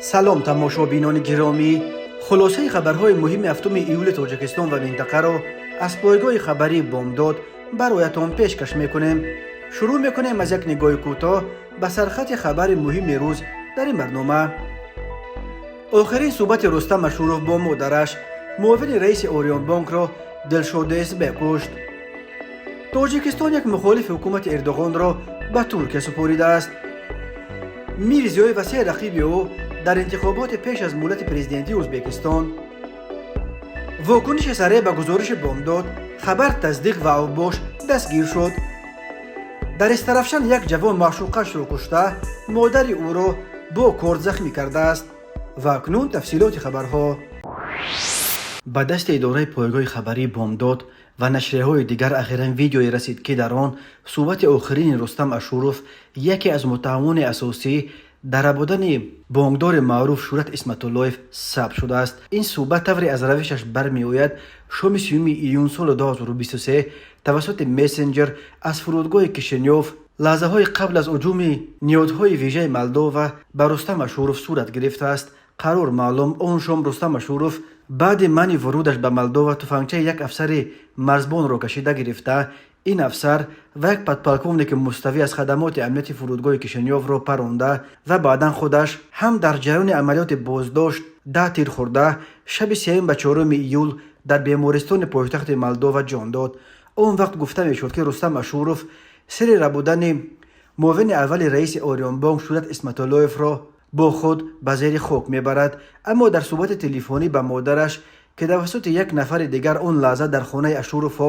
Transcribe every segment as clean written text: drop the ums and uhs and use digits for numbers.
سلام تماشابینان گرامی، خلاصه خبرهای مهم هفتم ایول تاجیکستان و منطقه را از پایگاه خبری بامداد برایتان پیشکش میکنیم. شروع میکنیم از یک نگاه کوتاه به سرخط خبر مهم روز در این برنامه. آخرین صحبت رستم اشورف با مادرش، معاون رئیس اوریون بانک را دلشاد اسبه کشت. تاجیکستان یک مخالف حکومت اردوغان را به ترکیه سپاریده است. میرزیویف و سه رقیب او در انتخابات پیش از مولد پرزیدنتی ازبکستان. واکنش سریع به گزارش بامداد، خبر تصدیق و اوباش دستگیر شد. در استرافشان یک جوان معشوقش را کشته، مادر او را با کارد زخمی کرده است. و اکنون تفصیلات خبرها. به دست اداره پایگاه خبری بامداد و نشریه‌های دیگر اخیراً ویدیویی رسید که در آن صحبت آخرین رستم اشورف، یکی از متهمان اساسی در بودن بانکدار معروف شورت اسمت اللهیف، ثبت شده است. این صحبت طوری از روشش برمی‌آید شام 30 ایون سال 2023 توسط مسنجر از فرودگاه کشنیوف لحظه های قبل از هجوم نیروهای ویژه مولداوا به رستم اشورف صورت گرفته است. قرار معلوم آن شام رستم اشورف بعد منع ورودش به مولداوا تفنگچه یک افسر مرزبان را کشیده گرفته. این افسر و یک پدپالکونیک مستوی از خدمات امنیتی فرودگاه کشنیوف را پرانده و بعدا خودش هم در جریان عملیات بازداشت 10 تیر خورده شب 3 به 4 ایول در بیمارستان پایتخت مولداوا جان داد. اون وقت گفته میشد که رستم اشورف سر ربودن معاون اول رئیس اوریون بانک شورت اسمت اللهیف را با خود به زیر خاک میبرد، اما در صحبت تلفنی به مادرش که توسط یک نفر دیگر اون لحظه در خانه اشورف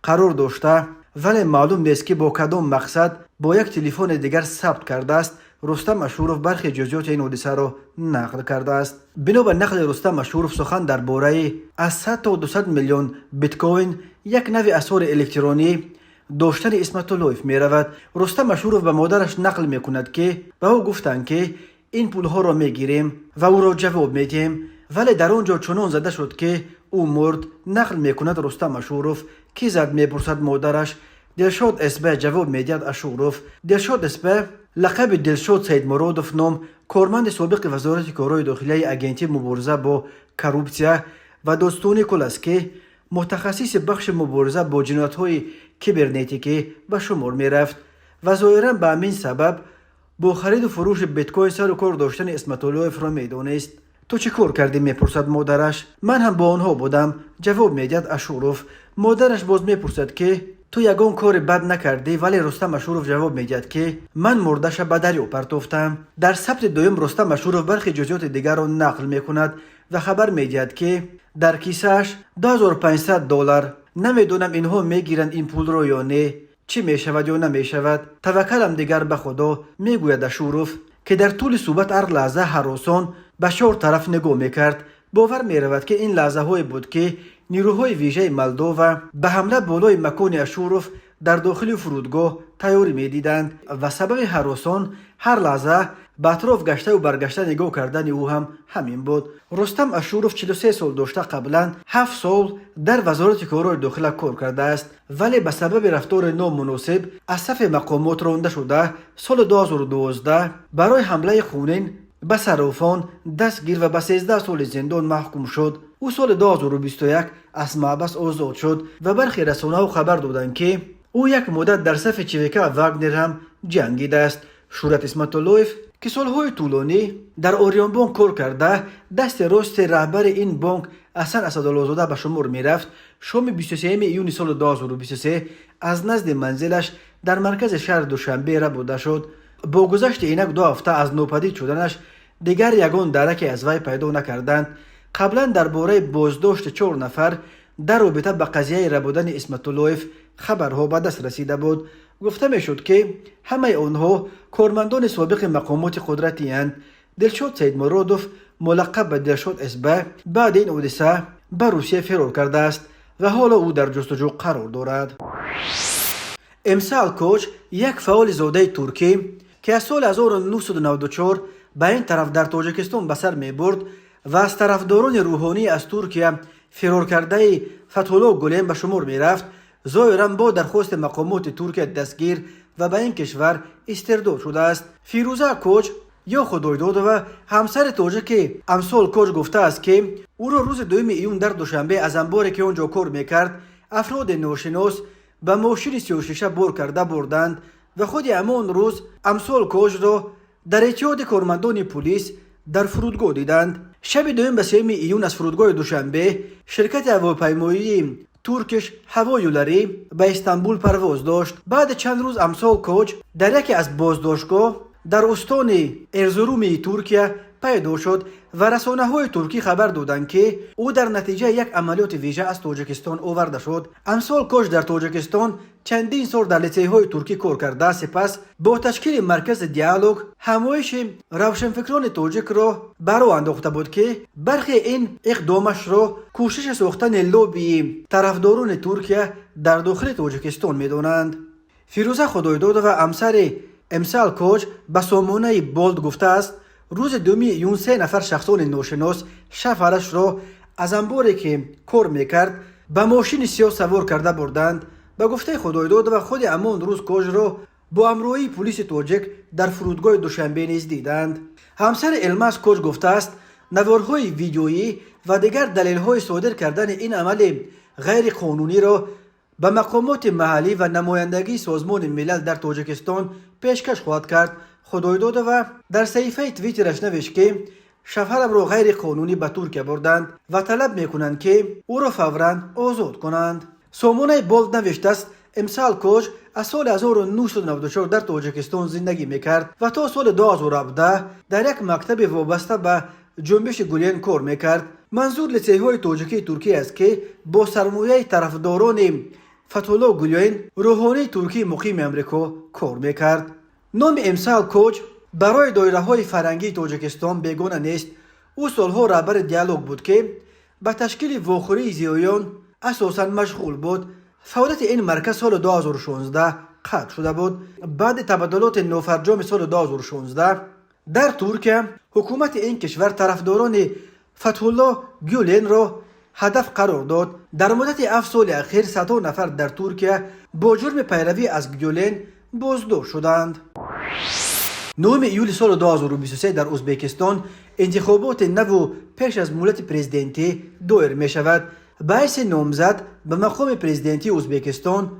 قرار داشته ولی معلوم نیست که با کدام مقصد با یک تلفن دیگر ثبت کرده است، رستم اشورف برخی جزئیات این حادثه را نقل کرده است. بنا به نقل رستم اشورف سخن درباره از 100 تا 200 میلیون بیت کوین، یک نوع اسعار الکترونی داشتن اسمت اللهیف می رود. رستم اشورف به مادرش نقل می کند که به او گفتند که این پول ها را می گیریم و او را جواب می دهیم، ولی در آنجا چنان زده شد که او مرد. نقل می کند رستم اشورف کی زد می پرسد مادرش. دلشاد اسبه جواب می دهد اشورف. دلشاد اسبه لقب دلشاد سید مرادوف نام کارمند سابق وزارت کارهای داخلی اگنتی مبارزه با کروپسیا و داستانی کل است که متخصص بخش مبارزه با جنایت‌های کیبرنتیکی به شمار می رفت و ظاهراً به همین سبب با خرید و فروش بیت کوین سر و کار داشتن اسمت اللهیف را می دانست. تو چه کار کردی می پرسد مادرش. من هم با آنها بودم جواب می دهد اشورف. مادرش باز می پرسد که تو یگان کار بد نکردی، ولی رستم اشورف جواب می دهد که من مردش به دریا پرتافتم. در ثبت دوم رستم اشورف برخی جزئیات دیگر را نقل می کند و خبر می دهد که در کیسه‌اش $2500. نمیدونم اینها میگیرند این پول رو یا نه، چی میشود یا نمیشود. توکلم دیگر به خدا، میگوید اشورف که در طول صحبت هر لحظه هراسان به 4 طرف نگاه میکرد. باور میرود که این لحظه های بود که نیروهای ویژه مولداوا به حمله بالای مکان اشورف در داخل فرودگاه تیاری میدیدند و سبب هراسان هر لحظه به اطراف گشته و برگشته نگاه کردن او هم همین بود. رستم اشورف 43 سال داشته، قبلا 7 سال در وزارت کارهای داخلی کار کرده است، ولی به سبب رفتار نامناسب از صف مقامات رانده شده. سال 2012 برای حمله خونین به صرافان دستگیر و به 13 سال زندان محکوم شد. او سال 2021 از محبس آزاد شد و برخی رسانه‌ها خبر دادند که او یک مدت در صف چویکه واگنر هم جنگیده است. شورت اسمت اللهیف که سالهای طولانی در اوریون بانک کار کرده، دست راست رهبر این بانک حسن اسدالله‌زاده به شمار می رفت، شام 23 ایون سال 2023 از نزد منزلش در مرکز شهر دوشنبه ربوده شد. با گذشت اینک 2 هفته از ناپدید شدنش دیگر یگان درکی از وی پیدا نکردند. قبلا درباره بازداشت 4 نفر در رابطه با قضیه ربودن اسمت اللهیف خبرها به دست رسیده بود. گفته می شد که همه آنها کارمندان سابق مقامات قدرتی اند. دلشاد سید مرادوف ملقب به دلشاد اسبه بعد این حادثه به روسیه فرار کرده است و حالا او در جستجو قرار دارد. امسال کوچ، یک فعال زاده ترکی که از سال 1994 به این طرف در تاجیکستان به سر می برد و از طرفداران روحانی از ترکیه فرار کرده فتح‌الله گلن به شمار می رفت، ظاهراً با درخواست مقامات ترکیه دستگیر و به این کشور استرداد شده است. فیروزه کوچ یا خدایداد و همسر تاجک امسال کوچ گفته است که او را روز 2 ایون در دوشنبه از انباری که اونجا کار میکرد افراد ناشناس به ماشین 36 بار کرده بردند و خود همان روز امسال کوچ را در اتحاد کارمندان پلیس در فرودگاه دیدند. شب 2 به 3 ایون از فرودگاه دوشنبه شرکت هواپیمایی ترکش هوایولری به استانبول پرواز داشت. بعد چند روز امسال کوچ در یکی از بازداشتگاه در استان ارزروم ترکیه پیدا شد و رسانه‌های ترکی خبر دادند که او در نتیجه یک عملیات ویژه از تاجیکستان آورده شد. امسال کوچ در تاجیکستان چندین سال در لیسه‌های ترکی کار کرده، سپس با تشکیل مرکز دیالوگ همایش روشنفکران تاجیک را برآ انداخته بود که برخی این اقدامش را کوشش ساختن لوبی طرفداران ترکیه در داخل تاجیکستان می‌دانند. فیروزه خدایداد و همسر امسال کوچ به سامانه بولد گفته است روز 2 ایون 3 نفر شخصان ناشناس شوهرش را از انباری که کار میکرد به ماشین سیاه سوار کرده بردند. به گفته خدایداد و خود همان روز کوچ را با همراهی پلیس تاجیک در فرودگاه دوشنبه نیز دیدند. همسر الماس کوچ گفته است نوارهای ویدیویی و دیگر دلیل‌های صادر کردن این عمل غیر قانونی را به مقامات محلی و نمایندگی سازمان ملل در تاجیکستان پیشکش خواهد کرد. خدایداد و در صحیفه توییترش نوشت که شوهرم را غیر قانونی به ترکیه بردند و طلب میکنند که او را فوراً آزاد کنند. سامانه بولد نوشته است امسال کوچ از سال 1994 در تاجیکستان زندگی میکرد و تا سال 2017 در یک مکتب وابسته به جنبش گولین کار میکرد. منظور لیسه‌های تاجیکی ترکیه است که با سرمایه طرفداران فتح‌الله گولین روحانی ترکی مقیم امریکا کار میکرد. نام امسال کوچ برای دایره‌های فرهنگی تاجیکستان بیگانه نیست. او سالها رهبر دیالوگ بود که به تشکیل واخوری زیایان اساساً مشغول بود. فعالیت این مرکز سال 2016 قطع شده بود. بعد تبادلات نافرجام سال 2016 در ترکیه حکومت این کشور طرفداران فتح‌الله گولین را هدف قرار داد. در مدت 7 سال اخیر صدها نفر در ترکیه با جرم پیروی از گولین بازداشت شدند. 9 ایول سال 2023 در ازبکستان انتخابات نو پیش از مولد پرزیدنتی دایر می شود. باعث نامزد به مقام پرزیدنتی ازبکستان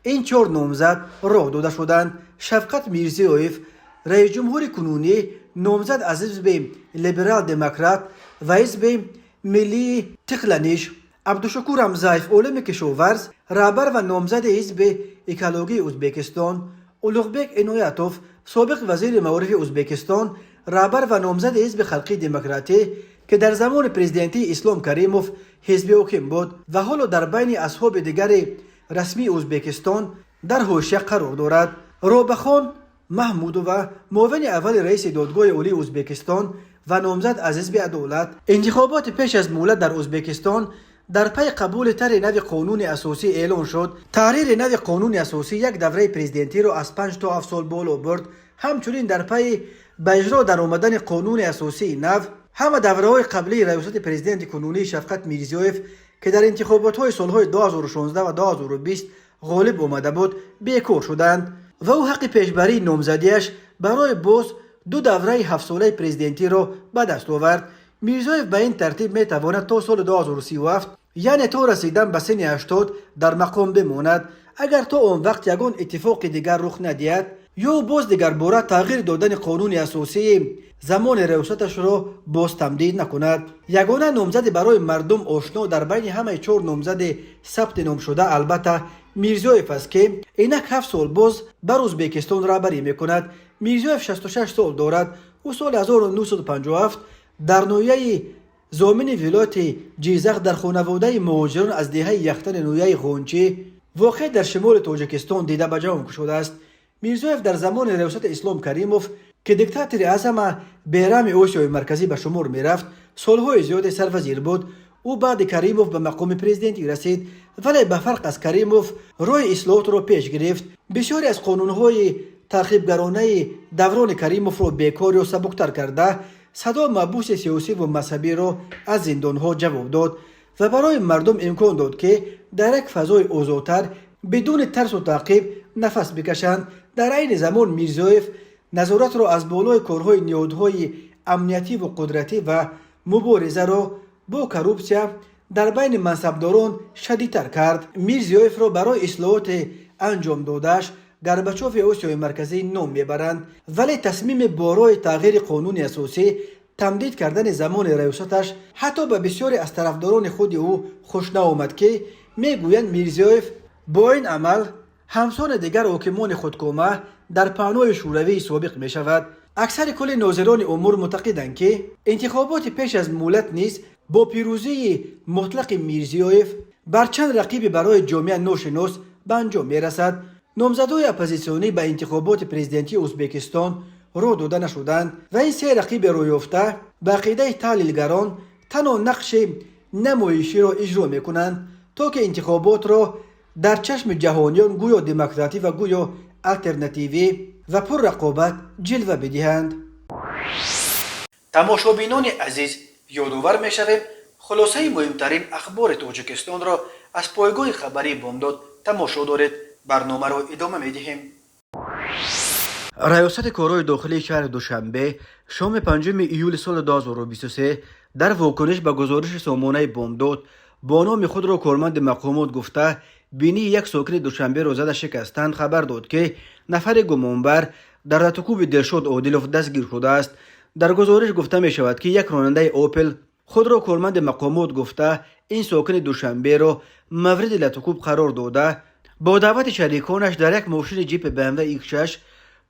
این 4 نامزد راه داده شدند. شفقت میرزیویف رئیس جمهور کنونی نامزد از حزب لیبرال دموکرات و حزب ملی تقلانیش، عبدالشکور همزایف علم کشاورز رهبر و نامزد حزب اکولوژی ازبکستان، اولوغبک عنایتوف سابق وزیر معارف ازبکستان رهبر و نامزد حزب خلقی دموکراتی که در زمان پرزیدنتی اسلام کریموف حزب حاکم بود و حالا در بین اصحاب دیگر رسمی ازبکستان در حاشیه قرار دارد. رابخان محمود و معاون اول رئیس دادگاه عالی ازبکستان و نامزد از حزب عدالت. انتخابات پیش از مولد در ازبکستان در پی قبول طرح نو قانون اساسی اعلان شد. تحریر نو قانون اساسی یک دوره پرزیدنتی را از 5 تا 7 سال بالا برد. همچنین در پی به اجرا در آمدن قانون اساسی نو همه دوره‌های قبلی ریاست پرزیدنت کنونی شفقت میرزیویف که در انتخابات‌های سال‌های 2016 و 2020 غالب آمده بود بیکار شدند و او حق پیشبری نامزدیش برای باز 2 دوره 7 ساله پرزیدنتی را به دست آورد. میرزیویف به این ترتیب می تواند تا سال 2037 یعنی تا رسیدن به سن 80 در مقام بماند. اگر تا آن وقت یگان اتفاق دیگر رخ ندهد یا باز دیگر باره تغییر دادن قانون اساسی زمان ریاستش را باز تمدید نکند. یگانه نامزد برای مردم آشنا در بین همه 4 نامزد ثبت نام شده البته میرزیویف است که اینک 7 سال باز بر ازبکستان رهبری میکند. میرزیویف 66 سال دارد. او سال 1957 در نویه زامن ولایت جیزق در خانواده مهاجران از دهه یختن نویه غونچی واقع در شمال تاجیکستان دیده به جان شده است. میرزیویف در زمان ریاست اسلام کریموف که دیکتاتور اعظم بیرام آسیای مرکزی به شمار میرفت سالهای زیاد سروزیر بود. او بعد کریموف به مقام پرزیدنتی رسید ولی به فرق از کریموف راه اصلاحات را پیش گرفت. بسیاری از قانونهای ترغیبگرانه دوران کریموف را بیکار و سبکتر کرده صدا محبوس سیاسی و مذهبی را از زندانها جواب داد و برای مردم امکان داد که در یک فضای آزادتر بدون ترس و تعقیب نفس بکشند. در این زمان میرزیویف نظارت را از بالای کارهای نهادهای امنیتی و قدرتی و مبارزه را با کروپسیا در بین منصبداران شدیدتر کرد. میرزیویف را برای اصلاحات انجام دادش گورباچوف آسیای مرکزی نام میبرند، ولی تصمیم برای تغییر قانون اساسی تمدید کردن زمان ریاستش حتی به بسیاری از طرفداران خود او خوش نآمد که میگویند میرزیویف با این عمل همسان دیگر حاکمان خودکامه در پهنای شوروی سابق می شود. اکثر کل ناظران امور معتقدند که انتخابات پیش از مولد نیز با پیروزی مطلق میرزیویف بر چند رقیب برای جامعه ناشناس به انجام می رسد. نامزدهای اپوزیسیونی به انتخابات پرزیدنتی ازبکستان رو داده نشدند و این سه رقیب رو یافته به عقیده تحلیلگران تنها نقش نمایشی را اجرا می کنند تا که انتخابات را در چشم جهانیان گویا دموکراتی و گویا الترناتیوی و پر رقابت جلوه بدهند. تماشابینان عزیز، یادآور می شویم خلاصه مهمترین اخبار تاجیکستان را از پایگاه خبری بامداد تماشا دارید. برنامه را ادامه می دهیم. ریاست کارهای داخلی شهر دوشنبه شام 5 ایول سال 2023 در واکنش به گزارش سامانه بامداد با نام خود را کارمند مقامات گفته بینی یک ساکن دوشنبه را زده شکستند خبر داد که نفر گمانبر در رتکوب دلشاد عادلوف دستگیر شده است. در گزارش گفته می شود که یک راننده اوپل خود را کارمند مقامات گفته این ساکن دوشنبه را مورد لطکوب قرار داده با دعوت شریکانش در یک ماشین جیپ BMW X6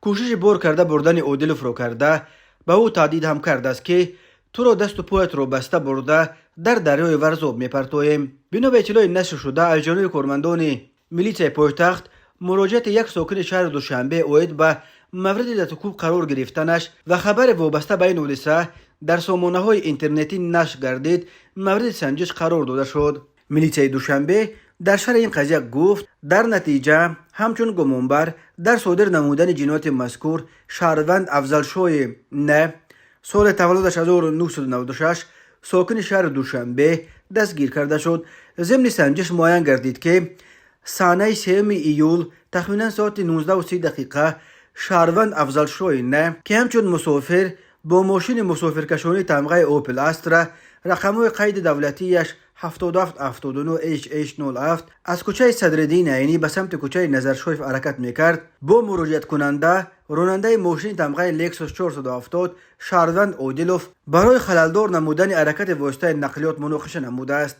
کوشش بار کرده بردن عادلوف را کرده به او تهدید هم کرده است که تو را دست و پایت را بسته برده در دریای ورزاب میپرتویم. بنا به اطلاع نشر شده از جانب کارمندان میلیته پایتخت مراجعت یک ساکن شهر دوشنبه اوید به مورد لطکوب قرار گرفتنش و خبر وابسته به این حادثه در سامانه های اینترنتی نشر گردید مورد سنجش قرار داده شد. میلیته دوشنبه در شرح این قضیه گفت در نتیجه همچون گمانبر در صادر نمودن جنایت مذکور شهروند افضلشاه نه سال تولدش 1996 ساکن شهر دوشنبه دستگیر کرده شد. ضمن سنجش معین گردید که صحنه 3 ایول تخمینا ساعت 19:30 شهروند افضلشاه نه که همچون مسافر با ماشین مسافرکشانی تمغه اوپل استرا رقم‌های قید دولتیش 7779 HH07 از کوچه صدرالدین عینی به سمت کوچه نظرشایف حرکت میکرد. با مراجعت کننده راننده ماشین تمغه لکسوس 470 شهروند عادلوف برای خللدار نمودن حرکت واسطه نقلیات مناقشه نموده است.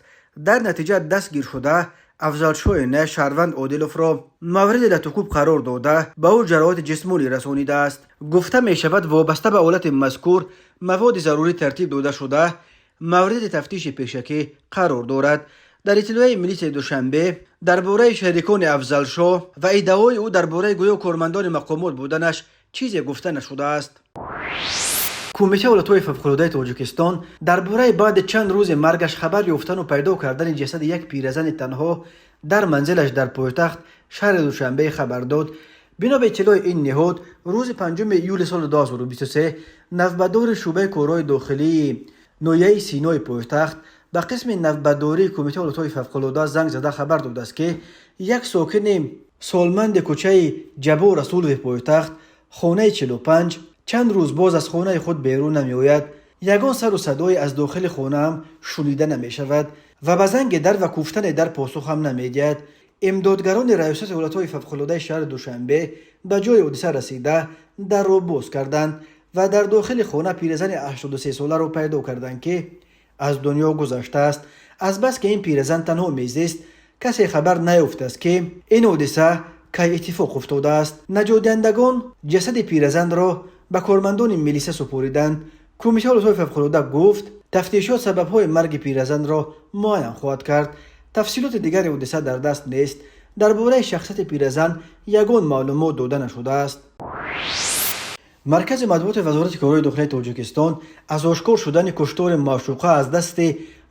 در نتیجه دستگیر شده افضلشاه نه شهروند عادلوف را مورد لطکوب قرار داده به او جراحات جسمانی رسانیده است. گفته می شود وابسته به حالت مذکور مواد ضروری ترتیب داده شده مورد تفتیش پیشکی قرار دارد. در اطلاع میلیته دوشنبه درباره شریکان افضلشاه و ادعای او درباره گویا کارمندان مقامات بودنش چیزی گفته نشده است. کمیته ولایت‌های فوق‌العاده تاجیکستان درباره بعد چند روز مرگش خبر یافتن و پیدا کردن جسد یک پیرزن تنها در منزلش در پایتخت شهر دوشنبه خبر داد. بنا به اطلاع این نهاد روز 5 ایول سال 2023 نوبدار شعبه کارهای داخلی نویه سینای پایتخت به قسم نوبداری کمیته ولایت‌های فوق‌العاده زنگ زده خبر داده است که یک ساکن سالمند کوچه جبو رسول پایتخت خانه 45 چند روز باز از خانه خود بیرون نمی آید. یگان سر و صدای از داخل خانه هم شنیده نمی شود و به زنگ در و کوفتن در پاسخ هم نمی دهد. امدادگران ریاست ولایت‌های فوق‌العاده شهر دوشنبه به جای حادثه رسیده در را باز کردند و در داخل خانه پیرزن 83 ساله را پیدا کردند که از دنیا گذشته است. از بس که این پیرزن تنها میزیست کسی خبر نیافته است که این حادثه که اتفاق افتاده است. نجات دهندگان جسد پیرزن را به کارمندان میلیسه سپردند. کمیته ولایت‌های فوق‌العاده گفت تفتیشات سبب‌های مرگ پیرزن را معاین خواهد کرد. تفصیلات دیگر حادثه در دست نیست. درباره شخصیت پیرزن یگان معلومات داده نشده است. مرکز مطبوعات وزارت کارهای داخلی تاجیکستان از آشکار شدن کشتار معشوقه از دست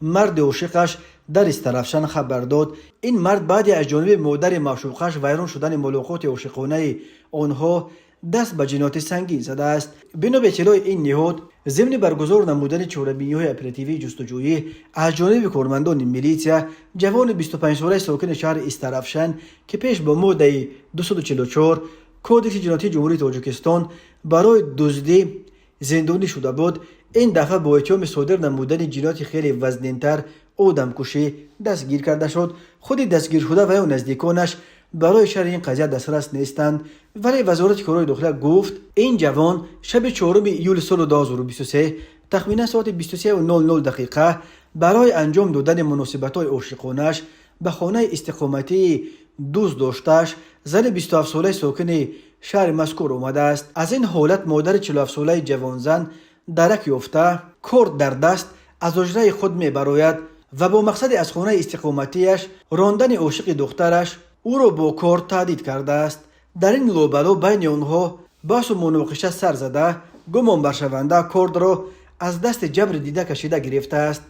مرد عاشقش در استرافشان خبر داد. این مرد بعد از جانب مادر معشوقش ویران شدن ملاقات عاشقانه آنها دست به جنایت سنگین زده است. بنا به اطلاع این نهاد ضمن برگزار نمودن چهاربینی‌های اپراتیوی جستجویی از جانب کارمندان میلیتیا جوان 25 ساله ساکن شهر استرافشان که پیش با ماده 244 کودکس جنایتی جمهوری تاجیکستان برای دزدی زندانی شده بود. این دفعه با اتهام صادر نمودن جنایت خیلی وزنین‌تر آدمکشی دستگیر کرده شد. خود دستگیر شده و یا نزدیکانش برای شرح این قضیه دسترس نیستند، ولی وزارت کارهای داخله گفت این جوان شب 4 ایول سال 2023 تخمینا ساعت 23:00 دقیقه برای انجام دادن مناسبت‌های عاشقانه‌اش به خانه استقامتی دوست داشتش زن 27 ساله ساکن شهر مذکور آمده است. از این حالت مادر 47 ساله جوانزن درک یافته کارد در دست از حجره خود می براید و با مقصد از خانه استقامتیش راندن عاشق دخترش او را با کارد تهدید کرده است. در این لابلو بین آنها بحث و مناقشه سر زده گمان برشونده کارد را از دست جبر دیده کشیده گرفته است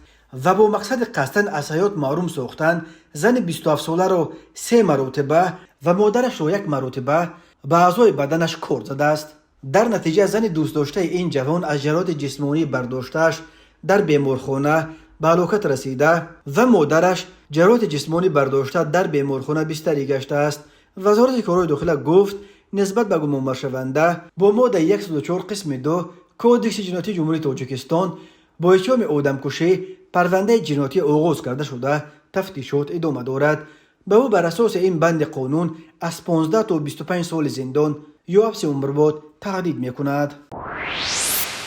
و با مقصد قصدن از حیات محروم ساختن زن 27 ساله را 3 مرتبه و مادرش را 1 مرتبه به اعضای بدنش کارد زده است. در نتیجه زن دوست داشته این جوان از جراحت جسمانی برداشتش در بیمارخانه به هلاکت رسیده و مادرش جراحت جسمانی برداشته در بیمارخانه بستری گشته است. وزارت کارهای داخله گفت نسبت به گمان برشونده با ماده 104 قسم 2 کودکس جنایتی جمهوری تاجیکستان با اتهام آدمکشی پرونده جنایتی آغاز کرده شده تفتیشات ادامه دارد. به او بر اساس این بند قانون از 15 تا 25 سال زندان یا حبس عمرباد تهدید میکند.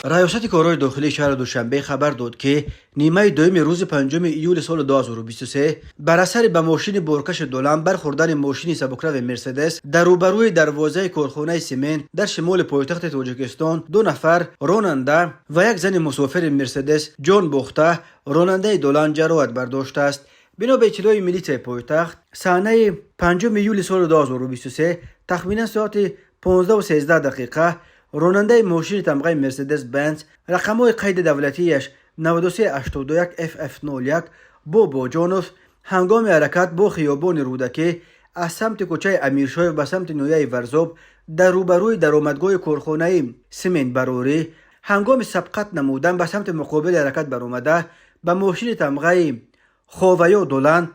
ریاست کارهای داخلی شهر دوشنبه خبر داد که نیمه دوم روز 5 ایول سال 2023 بر اثر به ماشین بارکش دولم برخوردن ماشین سبکرو مرسدس در روبروی دروازه کارخانه سیمنت در شمال پایتخت تاجیکستان 2 نفر راننده و 1 زن مسافر مرسدس جان باخته راننده دولان جراحت برداشته است. بنا به اطلاع ملیته پایتخت صحنه 5 ایول سال 2023 تخمینا ساعت 15:13 دقیقه راننده ماشین تمغه مرسدس بنز رقم‌های قید دولتیش 9381 FF01 با باجانوف هنگام حرکت با خیابان رودکی از سمت کوچه امیرشاه به سمت نویه ورزاب در روبروی درآمدگاه کارخانه سیمنت براری هنگام سبقت نمودن به سمت مقابل حرکت برآمده به ماشین تمغه خاویا دولان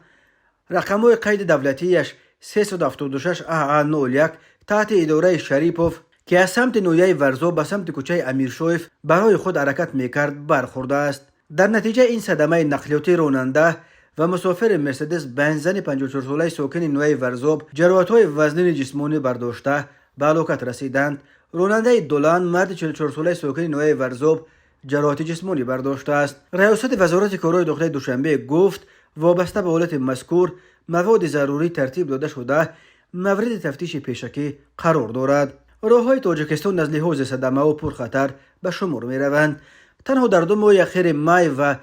رقم‌های قید دولتیش 376 AA01 تحت اداره شریپوف که از سمت نویه ورزاب به سمت کوچه امیرشاه برای خود حرکت میکرد برخورده است. در نتیجه این صدمه نقلیاتی راننده و مسافر مرسدس بنز زن 54 ساله ساکن نویه ورزاب جراحت‌های وزنین جسمانی برداشته به هلاکت رسیدند. راننده دولان مرد 44 ساله ساکن نویه ورزاب جراحت جسمانی برداشته است. ریاست وزارت کارهای داخلی دوشنبه گفت وابسته به حالت مذکور مواد ضروری ترتیب داده شده مورد تفتیش پیشکی قرار دارد. راه‌های تاجیکستان از لحاظ صدمه و پرخطر به شمار می روند. تنها در 2 ماه اخیر می و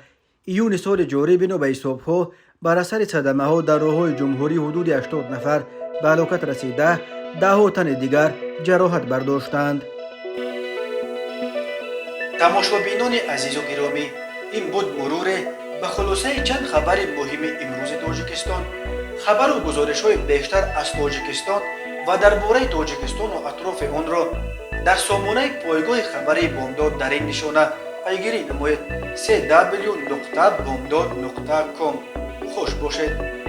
ایون سال جاری بنا به حساب‌ها بر اثر صدمه ها در راه‌های جمهوری حدود 80 نفر به هلاکت رسیده 10 تن دیگر جراحت برداشتند. تماشابینان عزیز و گرامی، این بود مرور به خلاصه چند خبر مهم امروز تاجیکستان. خبر و گزارش‌های بیشتر از تاجیکستان و درباره تاجیکستان و اطراف آن را در سامانه پایگاه خبری بامداد در این نشانه پیگیری نمایید: www.bomdad.com. خوش باشید.